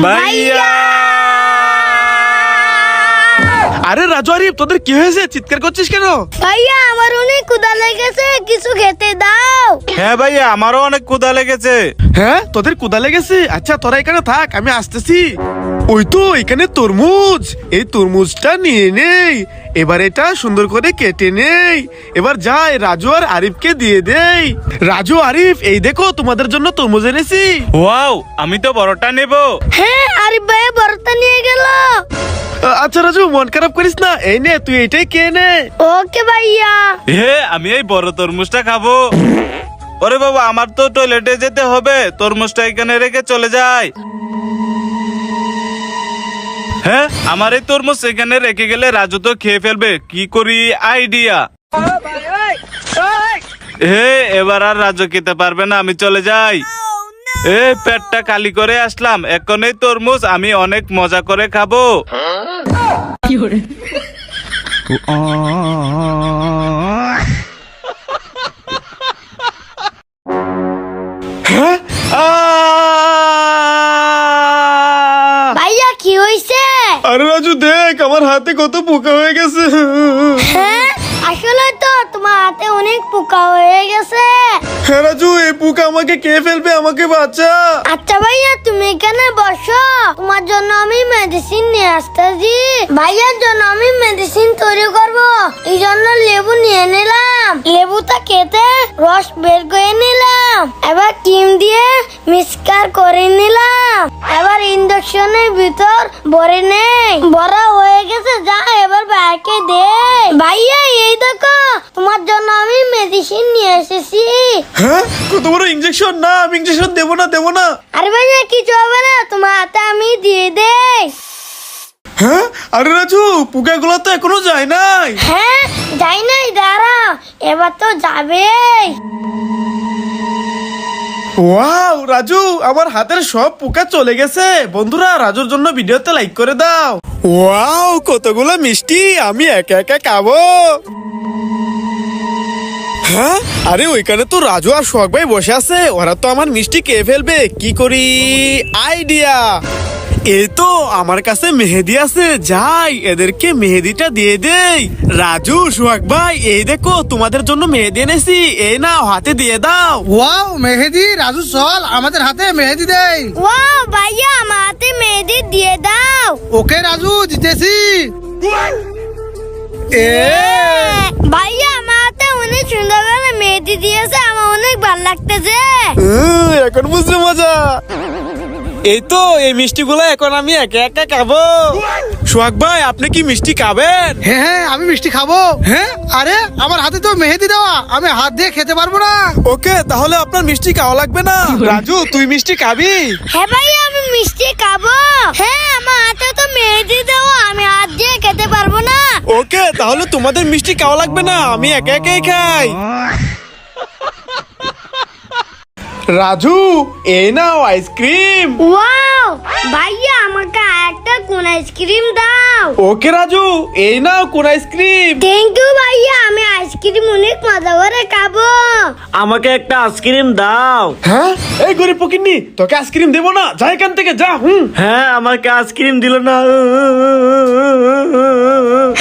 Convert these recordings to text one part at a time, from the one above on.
ভাইয়া। আরে রাজু আরিফ, তোদের কি হয়েছে? চিৎকার করছিস কেন? ভাইয়া আমার অনেক ক্ষুধা লেগেছে, কিছু খেতে দাও। হ্যাঁ ভাইয়া, আমারও অনেক ক্ষুধা লেগেছে। হ্যাঁ, তোদের ক্ষুধা লেগেছে? আচ্ছা তোরা এখানে থাক, আমি আসতেছি। ওই তো এখানে তরমুজ, এই তরমুজটা নিয়ে নেই। এবার এটা সুন্দর করে কেটে নেই। এবার যাই রাজু আর আরিফকে দিয়ে দেই। রাজু আরিফ, এই দেখো তোমাদের জন্য তরমুজ এনেছি। ওয়াও, আমি তো বড়টা নেব। হ্যাঁ, আরিফ ভাইয়া বড়টা নিয়ে গেল। আচ্ছা রাজু, মন খারাপ করিস না, এই নে তুই এটাই কে নে। ওকে ভাইয়া। আমি এই বড় তরমুজটা খাবো। ওরে বাবা, আমার তো টয়লেটে যেতে হবে, তরমুজটা এখানে রেখে চলে যায়। হ্যাঁ, আমার এই তরমুজ এখানে রেখে গেলে রাজু তো খেয়ে ফেলবে। কি করি আইডিয়া। এবার আর রাজু খেতে পারবে না, আমি চলে যাই। পেটটা খালি করে আসলাম, এখন এই তরমুজ আমি অনেক মজা করে খাবো। হ্যাঁ? ভাইয়া কি হয়েছে? আরে রাজু দেখ, আমার হাতে কত পোকা হয়ে গেছে। হ্যাঁ, আসলে তো তোমার হাতে অনেক পোকা হয়ে গেছে। হ্যাঁ রাজু, এই পোকা আমাকে খেয়ে ফেলবে, আমাকে বাঁচা। আচ্ছা ভাইয়া, তুমি এখানে বসো, তোমার জন্য আমি মেডিসিন নিয়ে আসতেছি। ভাইয়ার জন্য আমি মেডিসিন তৈরি করব, এই জন্য লেবু নিয়ে নিলাম। লেবুটা কেটে রস বের করে নিলাম। এবার ক্রিম দিয়ে মিক্সচার করে নিলাম। এবার ইন্ডাকশনের ভিতর ভরে নেই। ভরা হয়ে গেছে, যা এবার বাইকে দে। ভাইয়া এই দেখো, তোমার জন্য আমি মেডিসিন নিয়ে এসেছি। হ্যাঁ, কত বড় ইনজেকশন! না, আমি ইনজেকশন দেবো না, দেবো না। আরে ভাইয়া কিছু হবে না, তোমার হাতে আমি দিয়ে দেই। হ্যাঁ, আরে রাজু, পোকাগুলো তো এখনো যায় নাই। হ্যাঁ, যাই নাই, দাঁড়া, এবার তো যাবে। ওয়াও রাজু, আমার হাতের সব পোকা চলে গেছে। বন্ধুরা, রাজুর জন্য ভিডিওতে লাইক করে দাও। ওয়াও, কতগুলো মিষ্টি, আমি একা একা খাবো। হ্যাঁ, আরে ওইখানে তো রাজু আর সোহাগ ভাই বসে আছে, ওরা তো আমার মিষ্টি খেয়ে ফেলবে। কি করি আইডিয়া। এই তো আমার কাছে মেহেদি আছে, যাই এদেরকে মেহেদিটা দিয়ে দেই। রাজু, সোহাগ ভাই, এই দেখো তোমাদের জন্য মেহেদি এনেছি, এই নাও, হাতে দিয়ে দাও। ওয়াও মেহেদি, রাজু চল আমাদের হাতে মেহেদি দেই। ওয়াও ভাইয়া, আমার হাতে মেহেদি দিয়ে দাও। ওকে রাজু, জিতেছি। ভাইয়া আমার হাতে অনেক সুন্দর করে মেহেদি দিয়েছে, আমার অনেক ভালো লাগতেছে। এখন বুঝছো মজা। এই তো এই মিষ্টিগুলো এখন আমি একা একা খাবো। সোহাগ ভাই, আপনি কি মিষ্টি খাবেন? হ্যাঁ হ্যাঁ, আমি মিষ্টি খাবো। হ্যাঁ, আরে আমার হাতে তো মেহেদি দেওয়া, আমি হাত দিয়ে খেতে পারবো না। ওকে, তাহলে আপনার মিষ্টি খাওয়া লাগবে না। রাজু, তুই মিষ্টি খাবি? হ্যাঁ ভাইয়া, আমি মিষ্টি খাবো। হ্যাঁ, আমার হাতে তো মেহেদি দেওয়া, আমি হাত দিয়ে খেতে পারবো না। ওকে, তাহলে তোমাদের মিষ্টি খাওয়া লাগবে না, আমি একা একাই খাই। রাজু, এই নাও আইসক্রিম। ওয়াও ভাইয়া, আমাকে একটা কোন আইসক্রিম দাও। ওকে রাজু, এই নাও কোন আইসক্রিম। থ্যাংক ইউ ভাইয়া, আমি আইসক্রিম অনেক মজা করে খাবো। আমাকে একটা আইসক্রিম দাও। হ্যাঁ, এই গরিব ফকিন্নি, তোকে আইসক্রিম দেবো না, যা এখান থেকে যা। হ্যাঁ, আমাকে আইসক্রিম দিল না।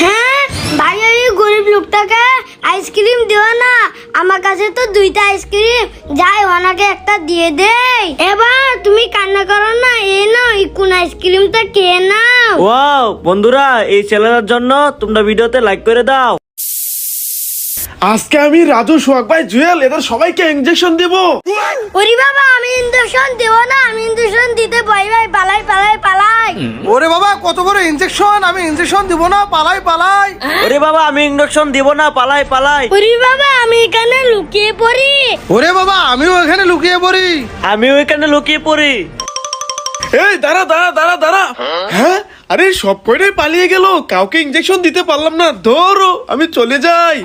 হ্যাঁ ভাইয়া, এই গরিব লোকটাকে আইসক্রিম দিও না, আমার কাছে তো দুইটা আইসক্রিম, যাই ওনাকে একটা দিয়ে দেই। এবার তুমি কান্না করো না, এই নাও এই কোন আইসক্রিমটা খেয়ে নাও। ওয়াও বন্ধুরা, এই চ্যানেলের জন্য তোমরা ভিডিওতে লাইক করে দাও। আজকে আমি রাজু, সোহাগ ভাই, জুয়েল, এদের সবাইকে ইনজেকশন দেবো। ওরে বাবা, আমি ইনজেকশন দেব না, আমি ইনজেকশন দিতে ভয় ভাই, পালাই পালাই পালাই। ওরে বাবা, কত বড় ইনজেকশন, আমি ইনজেকশন দিব না, পালাই পালাই। ওরে বাবা, আমি ইঞ্জেকশন দিব না, পালাই পালাই। ওরে বাবা, আমি এখানে লুকিয়ে পড়ি। ওরে বাবা, আমিও এখানে লুকিয়ে পড়ি। আমিও এখানে লুকিয়ে পড়ি। এই দাঁড়া দাঁড়া দাঁড়া দাঁড়া। হ্যাঁ, আরে সব কয়টাই পালিয়ে গেল, কাউকে ইনজেকশন দিতে পারলাম না। ধরো, আমি চলে যাই।